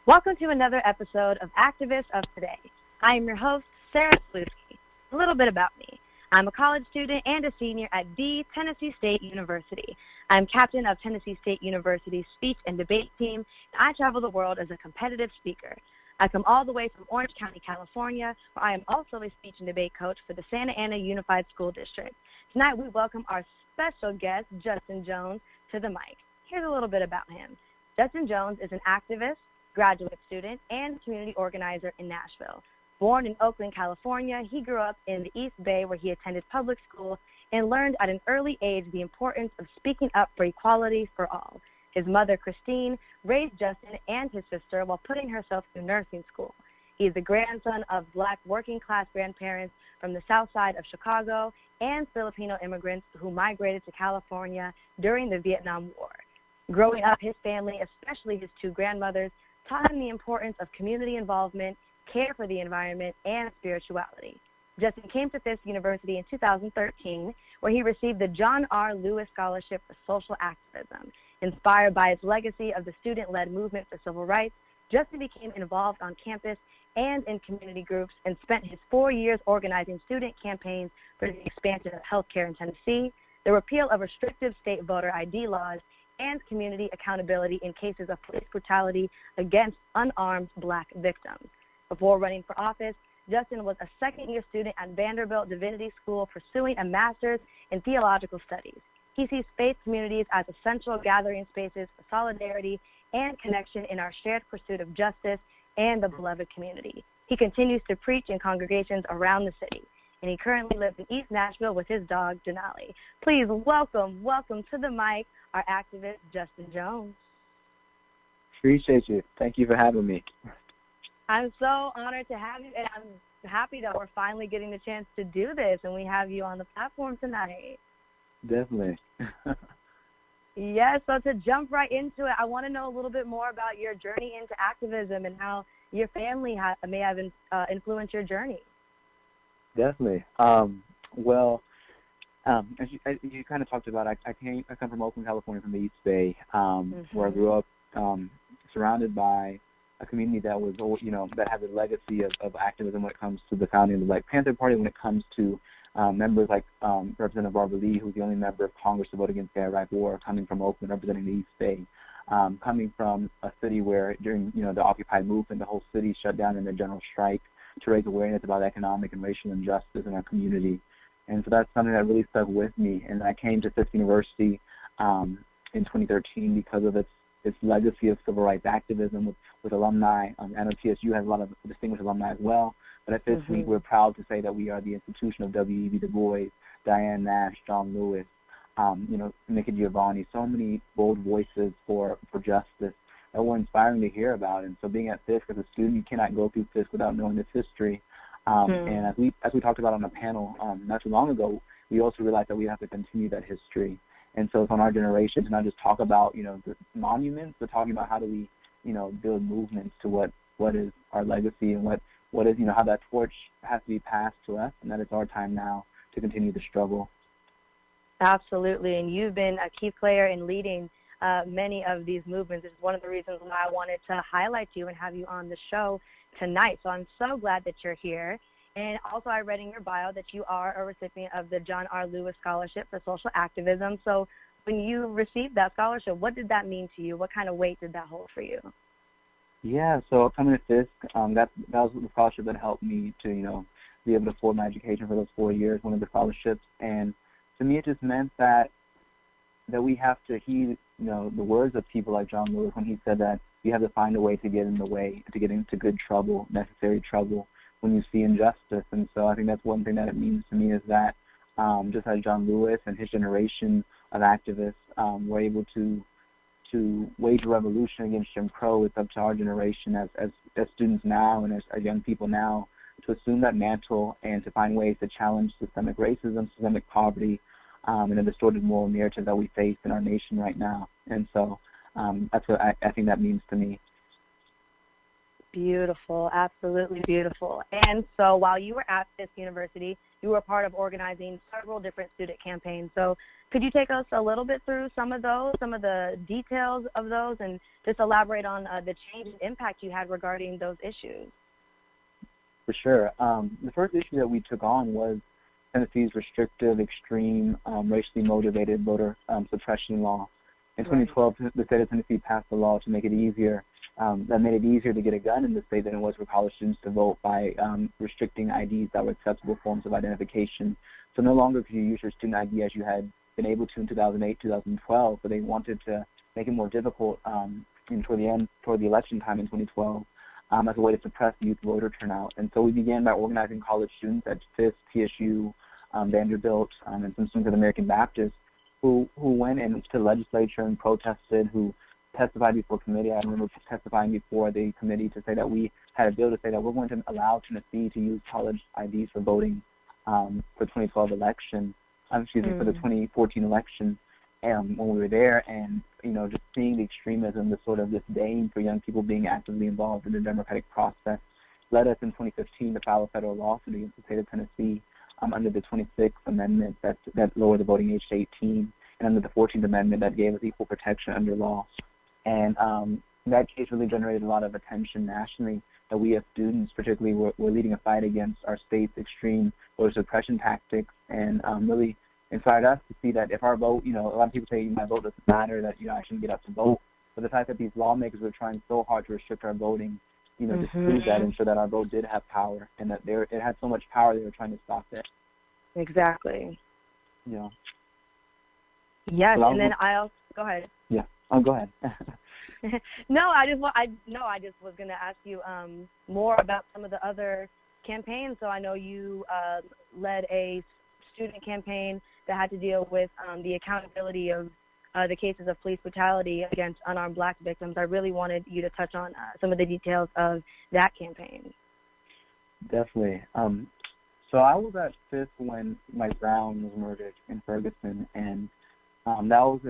Welcome to another episode of Activists of Today. I am your host, Sarah Sulewski. A little bit about me. I'm a college student and a senior at the Tennessee State University. I'm captain of Tennessee State University's speech and debate team, and I travel the world as a competitive speaker. I come all the way from Orange County, California, where I am also a speech and debate coach for the Santa Ana Unified School District. Tonight, we welcome our special guest, Justin Jones, to the mic. Here's a little bit about him. Justin Jones is an activist, graduate student, and community organizer in Nashville. Born in Oakland, California, he grew up in the East Bay where he attended public school and learned at an early age the importance of speaking up for equality for all. His mother, Christine, raised Justin and his sister while putting herself through nursing school. He is the grandson of Black working-class grandparents from the south side of Chicago and Filipino immigrants who migrated to California during the Vietnam War. Growing up, his family, especially his two grandmothers, taught him the importance of community involvement, care for the environment, and spirituality. Justin came to Fisk University in 2013, where he received the John R. Lewis Scholarship for Social Activism. Inspired by its legacy of the student-led movement for civil rights, Justin became involved on campus and in community groups and spent his 4 years organizing student campaigns for the expansion of healthcare in Tennessee, the repeal of restrictive state voter ID laws, and community accountability in cases of police brutality against unarmed Black victims. Before running for office, Justin was a second-year student at Vanderbilt Divinity School pursuing a master's in theological studies. He sees faith communities as essential gathering spaces for solidarity and connection in our shared pursuit of justice and the beloved community. He continues to preach in congregations around the city, and he currently lives in East Nashville with his dog, Denali. Please welcome to the mic, our activist, Justin Jones. Appreciate you. Thank you for having me. I'm so honored to have you, and I'm happy that we're finally getting the chance to do this, and we have you on the platform tonight. Definitely. Yes, so to jump right into it, I want to know a little bit more about your journey into activism and how your family may have influenced your journey. Definitely. As you kind of talked about, I come from Oakland, California, from the East Bay, where I grew up, surrounded by a community that was, that had a legacy of activism when it comes to the founding of the Black Panther Party, when it comes to members like Representative Barbara Lee, who's the only member of Congress to vote against the Iraq War, coming from Oakland, representing the East Bay, coming from a city where during the Occupy movement, the whole city shut down in a general strike to raise awareness about economic and racial injustice in our community. And so that's something that really stuck with me. And I came to Fisk University in 2013 because of its legacy of civil rights activism with alumni. I know TSU has a lot of distinguished alumni as well, but at Fisk we're proud to say that we are the institution of W.E.B. Du Bois, Diane Nash, John Lewis, Nikki Giovanni, so many bold voices for justice that were inspiring to hear about. And so being at Fisk as a student, you cannot go through Fisk without knowing this history. And as we talked about on a panel not too long ago, we also realized that we have to continue that history. And so it's on our generation to not just talk about, the monuments, but talking about how do we, build movements to what is our legacy and what is, how that torch has to be passed to us, and that it's our time now to continue the struggle. Absolutely, and you've been a key player in leading many of these movements. It's one of the reasons why I wanted to highlight you and have you on the show tonight. So I'm so glad that you're here. And also I read in your bio that you are a recipient of the John R. Lewis Scholarship for Social Activism. So when you received that scholarship, what did that mean to you? What kind of weight did that hold for you? Yeah, so coming to Fisk, that was the scholarship that helped me to, be able to afford my education for those 4 years, one of the scholarships. And to me, it just meant that we have to heed, the words of people like John Lewis when he said that you have to find a way to get in the way, to get into good trouble, necessary trouble, when you see injustice. And so I think that's one thing that it means to me is that just as John Lewis and his generation of activists were able to wage a revolution against Jim Crow, it's up to our generation as students now and as young people now to assume that mantle and to find ways to challenge systemic racism, systemic poverty, and a distorted moral narrative that we face in our nation right now. And so that's what I think that means to me. Beautiful, absolutely beautiful. And so while you were at this university, you were part of organizing several different student campaigns. So could you take us a little bit through some of those, some of the details of those, and just elaborate on the change and impact you had regarding those issues? For sure. The first issue that we took on was Tennessee's restrictive, extreme, racially motivated voter suppression law. In 2012, the state of Tennessee passed a law to make it easier, that made it easier to get a gun in the state than it was for college students to vote by restricting IDs that were acceptable forms of identification. So no longer could you use your student ID as you had been able to in 2008, 2012, but they wanted to make it more difficult toward the election time in 2012 as a way to suppress youth voter turnout. And so we began by organizing college students at Fisk, TSU, Vanderbilt, and some students at American Baptist who went into the legislature and protested, who testified before committee. I remember testifying before the committee to say that we had a bill to say that we're going to allow Tennessee to use college IDs for voting for the 2012 election, for the 2014 election when we were there, and just seeing the extremism, the sort of disdain for young people being actively involved in the democratic process led us in 2015 to file a federal lawsuit against the state of Tennessee under the 26th Amendment that lowered the voting age to 18, and under the 14th Amendment that gave us equal protection under law. And that case really generated a lot of attention nationally, that we as students particularly were leading a fight against our state's extreme voter suppression tactics, and really inspired us to see that if our vote, a lot of people say my vote doesn't matter, that I shouldn't get up to vote, but the fact that these lawmakers were trying so hard to restrict our voting, disproved that and showed that our vote did have power, and that it had so much power they were trying to stop it. Exactly. Yeah. Yes, and then go ahead. Yeah. Oh, go ahead. No, I just was going to ask you more about some of the other campaigns. So I know you led a student campaign that had to deal with the accountability of the cases of police brutality against unarmed Black victims. I really wanted you to touch on some of the details of that campaign. Definitely. So I was at Fisk when Mike Brown was murdered in Ferguson, and that was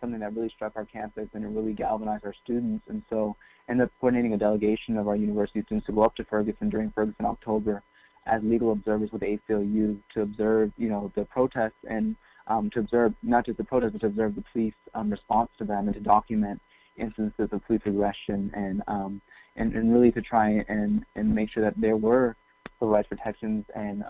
something that really struck our campus, and it really galvanized our students. And so I ended up coordinating a delegation of our university students to go up to Ferguson during Ferguson October as legal observers with the ACLU to observe, the protests, and to observe not just the protests, but to observe the police response to them, and to document instances of police aggression, and really to try and make sure that there were civil rights protections and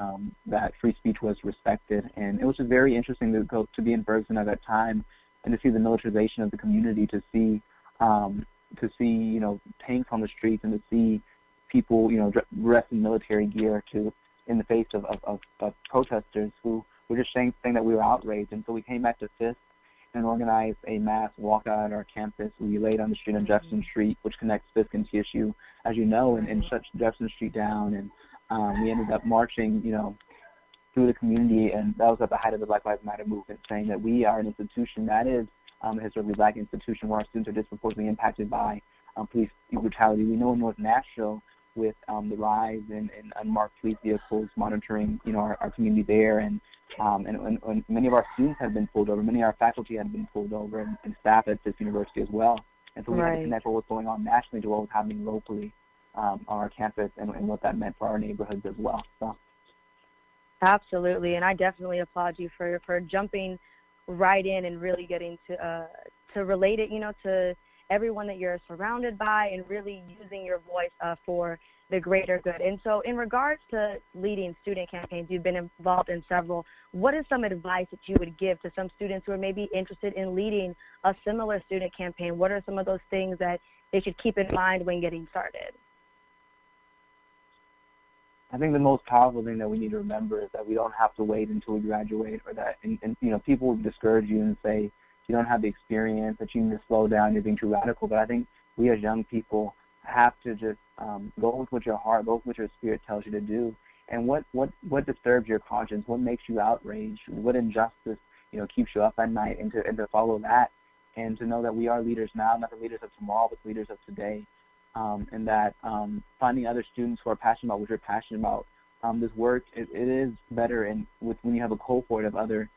that free speech was respected. And it was just very interesting to be in Ferguson at that time and to see the militarization of the community, to see tanks on the streets, and to see people dressed in military gear in the face of protesters who were just saying that we were outraged. And so we came back to Fisk and organized a mass walkout at our campus. We laid on the street on Jefferson Street, which connects Fisk and TSU, as you know, and shut Jefferson Street down. And we ended up marching, through the community, and that was at the height of the Black Lives Matter movement, saying that we are an institution that is a historically Black institution where our students are disproportionately impacted by police brutality. We know in North Nashville, with the rise in unmarked police vehicles monitoring, our community there, and many of our students have been pulled over, many of our faculty have been pulled over, and staff at this university as well. And so we had to connect what was going on nationally to what was happening locally on our campus, and what that meant for our neighborhoods as well. So. Absolutely, and I definitely applaud you for jumping right in and really getting to relate it, to everyone that you're surrounded by, and really using your voice for the greater good. And so in regards to leading student campaigns, you've been involved in several. What is some advice that you would give to some students who are maybe interested in leading a similar student campaign? What are some of those things that they should keep in mind when getting started? I think the most powerful thing that we need to remember is that we don't have to wait until we graduate, or that, and people will discourage you and say you don't have the experience, that you need to slow down, you're being too radical. But I think we as young people have to just go with what your heart, go with what your spirit tells you to do. And what disturbs your conscience, what makes you outraged, what injustice keeps you up at night, and to follow that, and to know that we are leaders now, not the leaders of tomorrow, but the leaders of today. And that finding other students who are passionate about what you're passionate about, this work, it is better when you have a cohort of other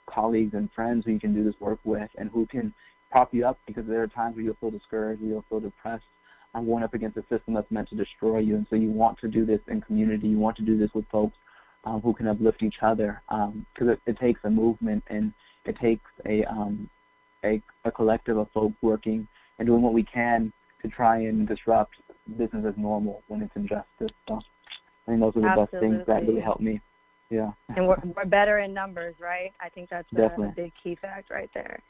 colleagues and friends who you can do this work with, and who can prop you up, because there are times where you'll feel discouraged, where you'll feel depressed, going up against a system that's meant to destroy you. And so you want to do this in community. You want to do this with folks who can uplift each other, because it takes a movement, and it takes a collective of folks working and doing what we can to try and disrupt business as normal when it's injustice. So I think those are the best things that really help me. Yeah. And we're better in numbers, right? I think that's a big key fact right there.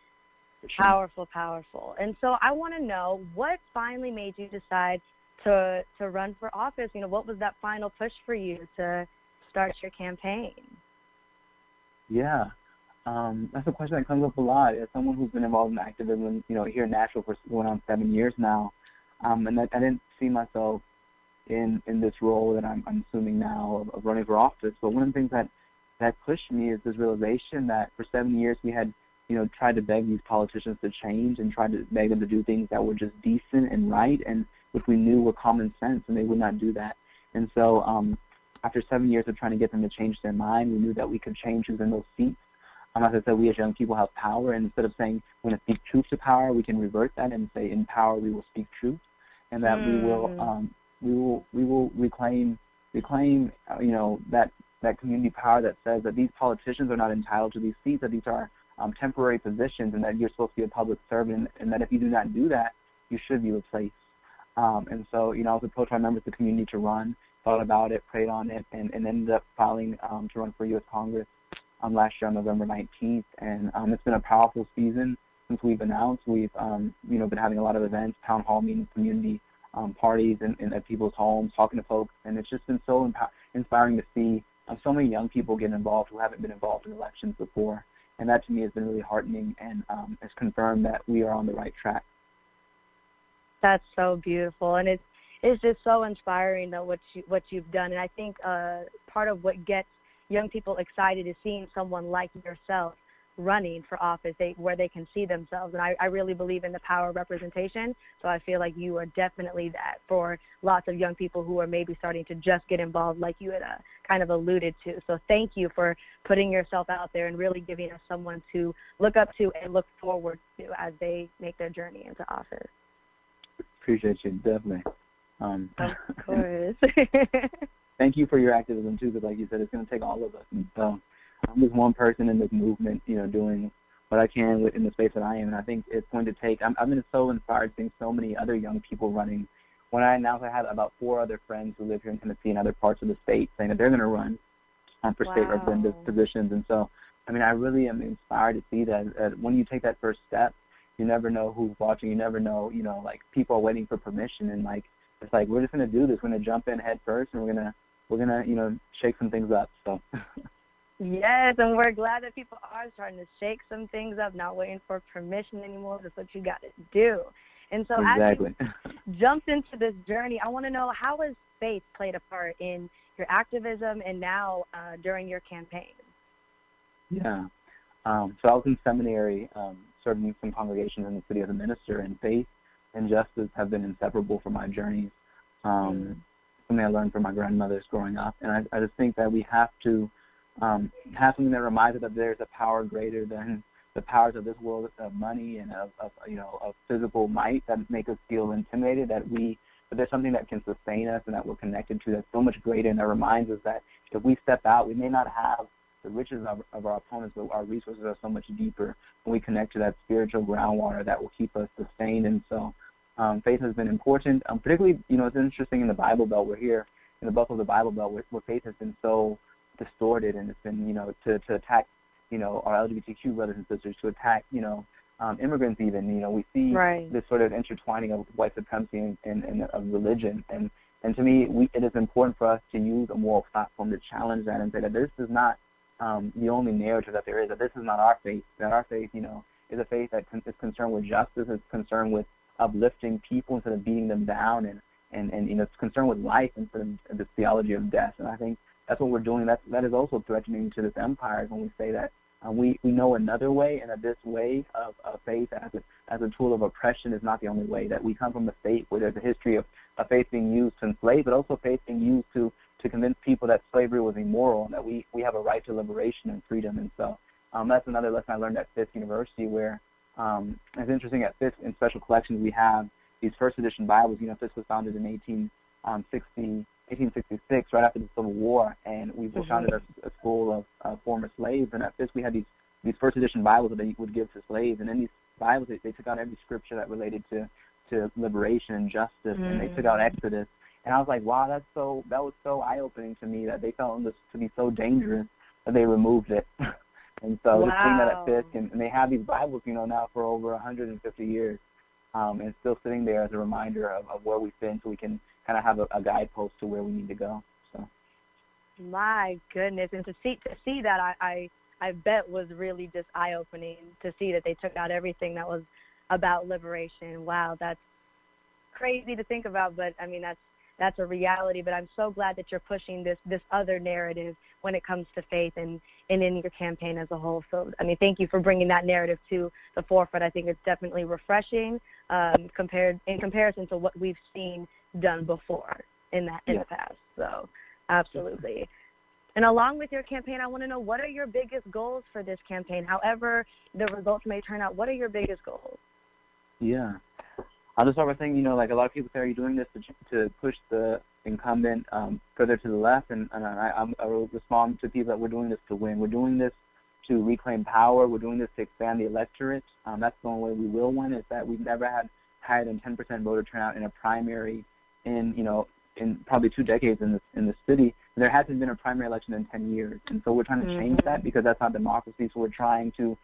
Sure. Powerful, powerful. And so I want to know, what finally made you decide to run for office? You know, what was that final push for you to start your campaign? Yeah. That's a question that comes up a lot. As someone who's been involved in activism, you know, here in Nashville for going on 7 years now, and I didn't see myself in this role that I'm assuming now of running for office. But one of the things that pushed me is this realization that for 7 years we had, you know, tried to beg these politicians to change and tried to beg them to do things that were just decent and right, and which we knew were common sense, and they would not do that. And so after 7 years of trying to get them to change their mind, we knew that we could change who's in those seats. As I said, we as young people have power, and instead of saying we're going to speak truth to power, we can revert that and say in power we will speak truth, and that we will reclaim you know, that community power that says that these politicians are not entitled to these seats, that these are temporary positions, and that you're supposed to be a public servant, and that if you do not do that, you should be replaced. And so, you know, I was approached by members of the community to run, thought about it, prayed on it, and ended up filing to run for U.S. Congress last year on November 19th. And it's been a powerful season since we've announced. We've, you know, been having a lot of events, town hall meetings, community parties at people's homes, talking to folks, and it's just been so inspiring to see so many young people get involved who haven't been involved in elections before. And that to me has been really heartening, and has confirmed that we are on the right track. That's so beautiful, and it's just so inspiring though what you've done. And I think part of what gets young people excited is seeing someone like yourself running for office, where they can see themselves. And I really believe in the power of representation, so I feel like you are definitely that for lots of young people who are maybe starting to just get involved, like you had kind of alluded to. So thank you for putting yourself out there and really giving us someone to look up to and look forward to as they make their journey into office. Appreciate you, definitely. Of course. Thank you for your activism too, because like you said, it's going to take all of us. And so I'm just one person in this movement, you know, doing what I can in the space that I am. And I think it's going to take, I've been so inspired seeing so many other young people running. When I announced, I had about 4 other friends who live here in Tennessee and other parts of the state saying that they're going to run for state representative positions. And so, I mean, I really am inspired to see that when you take that first step, you never know who's watching. You never know, you know, like people are waiting for permission, and like it's like we're just going to do this. We're going to jump in head first, and we're gonna you know, shake some things up. So. Yes, and we're glad that people are starting to shake some things up, not waiting for permission anymore. That's what you got to do. And so exactly. As you jumped into this journey, I want to know, how has faith played a part in your activism and now during your campaign? Yeah. So I was in seminary serving some congregations in the city as a minister, and faith and justice have been inseparable for my journeys. Something I learned from my grandmothers growing up. And I just think that we have to have something that reminds us that there's a power greater than the powers of this world, of money and of you know, of physical might that make us feel intimidated, that there's something that can sustain us and that we're connected to that's so much greater, and that reminds us that if we step out, we may not have the riches of our opponents, but our resources are so much deeper when we connect to that spiritual groundwater that will keep us sustained. And so faith has been important, particularly, you know, it's interesting in the Bible Belt. We're here in the bulk of the Bible Belt where faith has been so distorted, and it's been, you know, to attack, you know, our LGBTQ brothers and sisters, to attack, you know, immigrants even. You know, we see this sort of intertwining of white supremacy and of religion. And to me, it is important for us to use a moral platform to challenge that and say that this is not the only narrative that there is, that this is not our faith, that our faith, you know, is a faith that is concerned with justice, is concerned with uplifting people instead of beating them down, and you know, it's concerned with life instead of this theology of death. And I think that's what we're doing. That is also threatening to this empire when we say that we know another way, and that this way of faith as a tool of oppression is not the only way, that we come from a state where there's a history of faith being used to enslave, but also faith being used to convince people that slavery was immoral, and that we have a right to liberation and freedom. And so that's another lesson I learned at Fisk University, where it's interesting, at Fisk in special collections we have these first edition Bibles. This was founded in 1866, right after the Civil War, and we founded a school of former slaves. And at Fisk, we had these first edition Bibles that they would give to slaves, and in these Bibles they took out every scripture that related to liberation and justice, and they took out Exodus. And I was like, wow, that was so eye-opening to me that they felt this to be so dangerous that they removed it. And so just seeing that at Fisk, and they have these Bibles, now for over 150 years, and it's still sitting there as a reminder of where we've been, so we can kind of have a guidepost to where we need to go. So, my goodness, and to see that, I bet was really just eye-opening to see that they took out everything that was about liberation. Wow, that's crazy to think about, but I mean that's a reality. But I'm so glad that you're pushing this other narrative when it comes to faith and in your campaign as a whole. So I mean, thank you for bringing that narrative to the forefront. I think it's definitely refreshing in comparison to what we've seen done before in the past. So absolutely. And along with your campaign, I want to know, what are your biggest goals for this campaign? However the results may turn out, what are your biggest goals? Yeah. I'll just start by saying, like a lot of people say, are you doing this to push the incumbent further to the left? And I will respond to people that we're doing this to win. We're doing this to reclaim power. We're doing this to expand the electorate. That's the only way we will win, is that we've never had higher than 10% voter turnout in a primary in probably 2 decades in the city. There hasn't been a primary election in 10 years. And so we're trying to change that, because that's not democracy. So we're trying to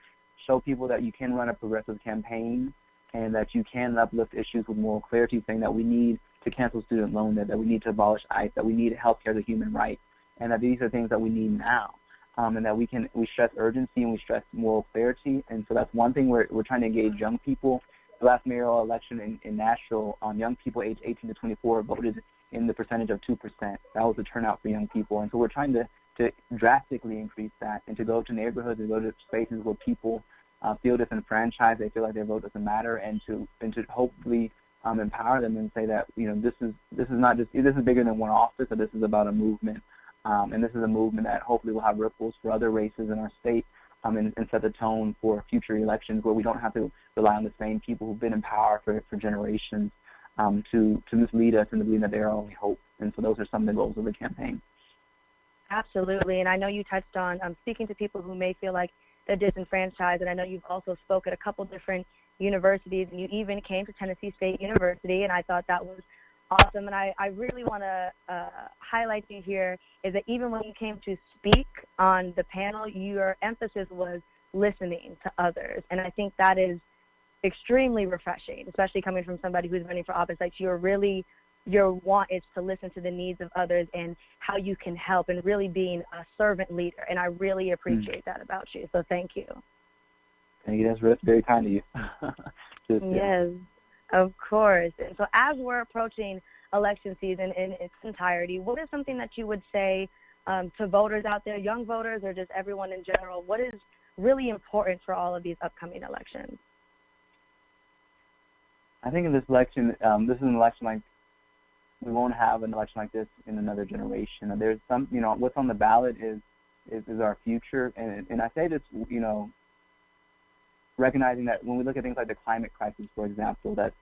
show people that you can run a progressive campaign and that you can uplift issues with moral clarity, saying that we need to cancel student loan debt, that we need to abolish ICE, that we need health care as a human right, and that these are things that we need now, and that we stress urgency and we stress moral clarity. And so that's one thing we're trying to engage young people. The last mayoral election in Nashville, young people aged 18 to 24 voted in the percentage of 2%. That was the turnout for young people. And so we're trying to drastically increase that, and to go to neighborhoods and go to spaces where people feel disenfranchised, they feel like their vote doesn't matter, and to hopefully empower them and say that this is bigger than one office, that this is about a movement, and this is a movement that hopefully will have ripples for other races in our state, and set the tone for future elections where we don't have to rely on the same people who've been in power for generations to mislead us into believing that they're our only hope. And so those are some of the goals of the campaign. Absolutely, and I know you touched on speaking to people who may feel like they're disenfranchised, and I know you've also spoke at a couple different universities, and you even came to Tennessee State University, and I thought that was awesome. And I really want to highlight you here is that even when you came to speak on the panel, your emphasis was listening to others, and I think that is extremely refreshing, especially coming from somebody who's running for office. Like, your want is to listen to the needs of others and how you can help, and really being a servant leader. And I really appreciate that about you. So thank you. Thank you. That's very kind of you. Yes, of course. And so as we're approaching election season in its entirety, what is something that you would say to voters out there, young voters or just everyone in general? What is really important for all of these upcoming elections? I think in this election, this is an election like we won't have an election like this in another generation. There's some, what's on the ballot is our future, and I say this, recognizing that when we look at things like the climate crisis, for example, that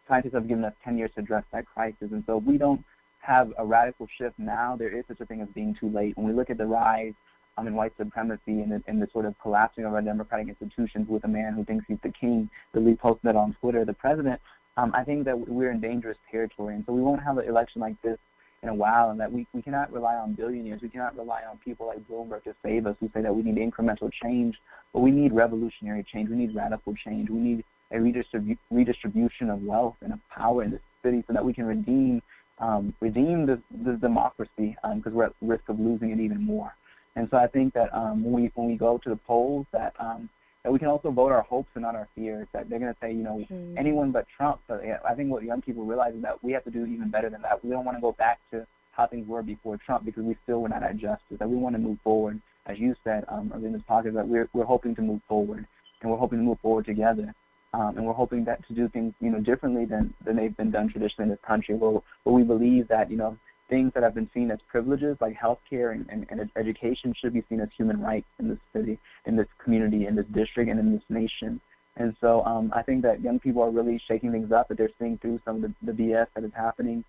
scientists have given us 10 years to address that crisis, and so if we don't have a radical shift now, there is such a thing as being too late. When we look at the rise in white supremacy and the sort of collapsing of our democratic institutions with a man who thinks he's the king, the lead posted that on Twitter, the president, I think that we're in dangerous territory. And so we won't have an election like this in a while, and that we cannot rely on billionaires. We cannot rely on people like Bloomberg to save us, who say that we need incremental change, but we need revolutionary change. We need radical change. We need a redistribution of wealth and of power in this city so that we can redeem this democracy, because we're at risk of losing it even more. And so I think that when we go to the polls, that we can also vote our hopes and not our fears, that they're going to say, anyone but Trump. But I think what young people realize is that we have to do even better than that. We don't want to go back to how things were before Trump, because we still were not at justice, that we want to move forward. As you said earlier in this podcast, that we're hoping to move forward, and we're hoping to move forward together. And we're hoping that to do things, differently than they've been done traditionally in this country, where we believe that, things that have been seen as privileges, like health care and education, should be seen as human rights in this city, in this community, in this district, and in this nation. And so I think that young people are really shaking things up, that they're seeing through some of the BS that is happening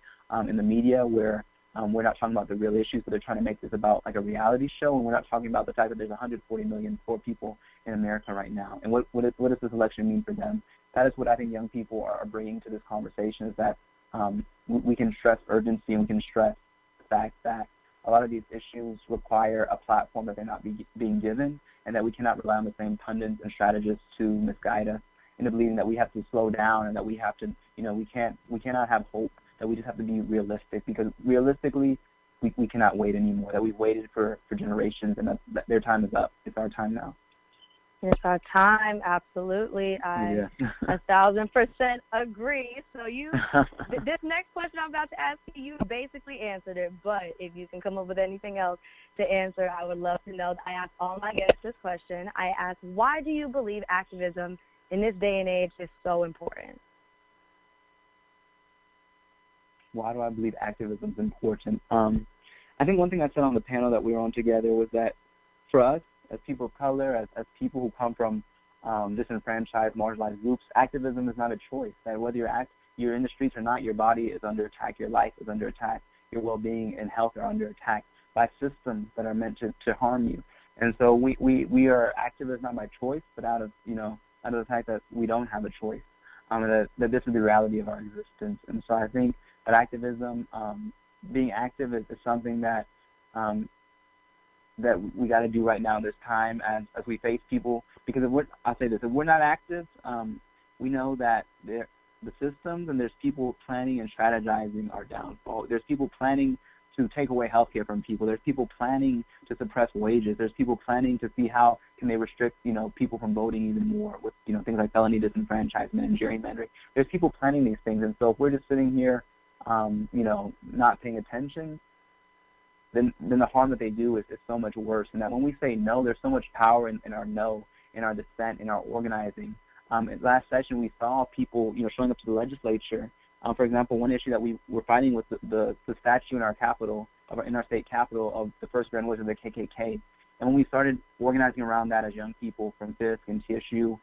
in the media, where we're not talking about the real issues, but they're trying to make this about like a reality show, and we're not talking about the fact that there's 140 million poor people in America right now. And what does this election mean for them? That is what I think young people are bringing to this conversation, is that we can stress urgency, and we can stress the fact that a lot of these issues require a platform that they're not being given, and that we cannot rely on the same pundits and strategists to misguide us into believing that we have to slow down and that we have to, we cannot have hope, that we just have to be realistic, because realistically, we cannot wait anymore, that we've waited for generations, and that their time is up. It's our time now. It's our time, absolutely. I 1,000% agree. So this next question I'm about to ask you basically answered it, but if you can come up with anything else to answer, I would love to know. I ask all my guests this question. I ask, why do you believe activism in this day and age is so important? Why do I believe activism is important? I think one thing I said on the panel that we were on together was that for us, as people of color, as people who come from disenfranchised, marginalized groups, activism is not a choice. That whether you're in the streets or not, your body is under attack, your life is under attack, your well-being and health are under attack by systems that are meant to harm you. And so we are activists not by choice, but out of the fact that we don't have a choice, that this is the reality of our existence. And so I think that activism, being active is something that we got to do right now, this time, as we face people. Because if we're not active, we know that the systems, and there's people planning and strategizing our downfall. There's people planning to take away health care from people. There's people planning to suppress wages. There's people planning to see how can they restrict, people from voting even more with, things like felony disenfranchisement and gerrymandering. There's people planning these things. And so if we're just sitting here, not paying attention, then the harm that they do is so much worse. And that when we say no, there's so much power in our no, in our dissent, in our organizing. Last session, we saw people, showing up to the legislature. For example, one issue that we were fighting was the statue in our capital, in our state capital, of the first Grand Wizard of the KKK. And when we started organizing around that as young people from Fisk and TSU,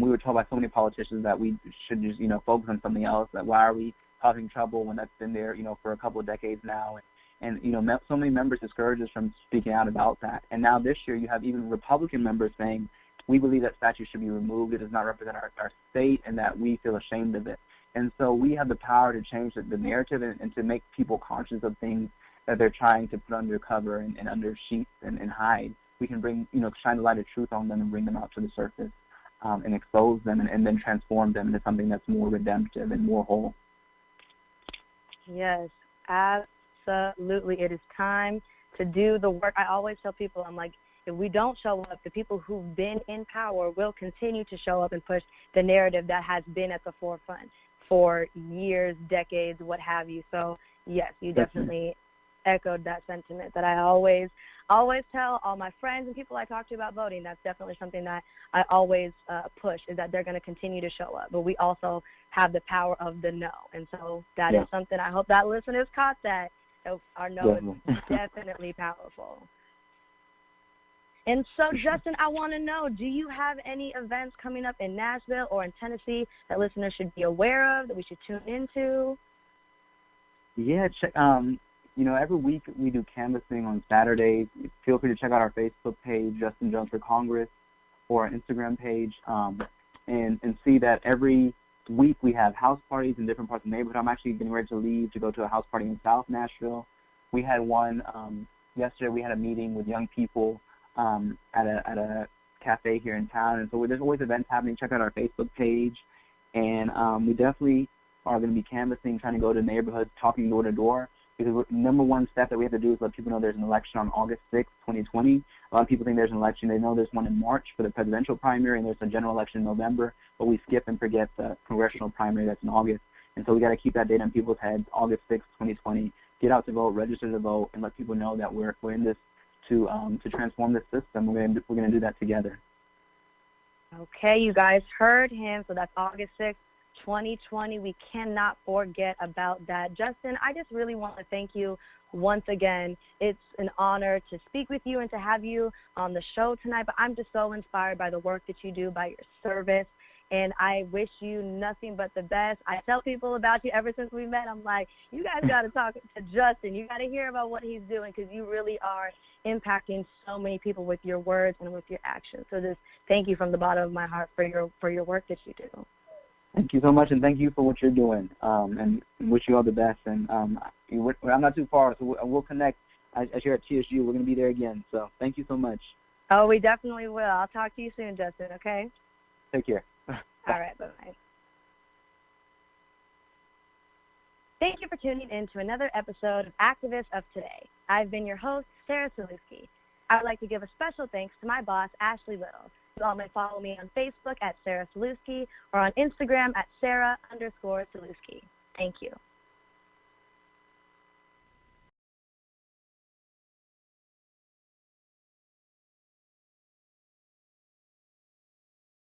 we were told by so many politicians that we should just, focus on something else. That why are we causing trouble when that's been there, for a couple of decades now? And so many members discouraged us from speaking out about that. And now this year, you have even Republican members saying, we believe that statue should be removed. It does not represent our state, and that we feel ashamed of it. And so we have the power to change the narrative and to make people conscious of things that they're trying to put under cover and under sheets and hide. We can bring, shine the light of truth on them and bring them out to the surface and expose them and then transform them into something that's more redemptive and more whole. Yes, absolutely. It is time to do the work. I always tell people, I'm like, if we don't show up, the people who've been in power will continue to show up and push the narrative that has been at the forefront for years, decades, what have you. So, yes, you definitely echoed that sentiment that I always tell all my friends and people I talk to about voting. That's definitely something that I always push, is that they're going to continue to show up. But we also have the power of the no. And so that is something I hope that listeners caught, that our no is definitely powerful. And so, Justin, I want to know, do you have any events coming up in Nashville or in Tennessee that listeners should be aware of, that we should tune into? Yeah, every week we do canvassing on Saturdays. Feel free to check out our Facebook page, Justin Jones for Congress, or our Instagram page, and see that every week we have house parties in different parts of the neighborhood. I'm actually getting ready to leave to go to a house party in South Nashville. We had one yesterday. We had a meeting with young people at a cafe here in town, and so there's always events happening. Check out our Facebook page, and we definitely are going to be canvassing, trying to go to neighborhoods, talking door to door, because the number one step that we have to do is let people know there's an election on August 6th, 2020. A lot of people think there's an election. They know there's one in March for the presidential primary, and there's a general election in November, but we skip and forget the congressional primary that's in August. And so we got to keep that date in people's heads, August 6th, 2020. Get out to vote, register to vote, and let people know that we're in this to transform the system. We're going to do that together. Okay, you guys heard him. So that's August 6th, 2020. We cannot forget about that. Justin, I just really want to thank you once again. It's an honor to speak with you and to have you on the show tonight. But I'm just so inspired by the work that you do, by your service, and I wish you nothing but the best. I tell people about you ever since we met. I'm like, you guys got to talk to Justin. You got to hear about what he's doing because you really are impacting so many people with your words and with your actions. So just thank you from the bottom of my heart for your work that you do. Thank you so much, and thank you for what you're doing, and wish you all the best. And I'm not too far, so we'll connect. As you're at TSU, we're going to be there again. So thank you so much. Oh, we definitely will. I'll talk to you soon, Justin, okay? Take care. All right, bye-bye. Thank you for tuning in to another episode of Activists of Today. I've been your host, Sarah Sulewski. I would like to give a special thanks to my boss, Ashley Little. You all may follow me on Facebook at Sarah Sulewski or on Instagram at Sarah_Sulewski. Thank you.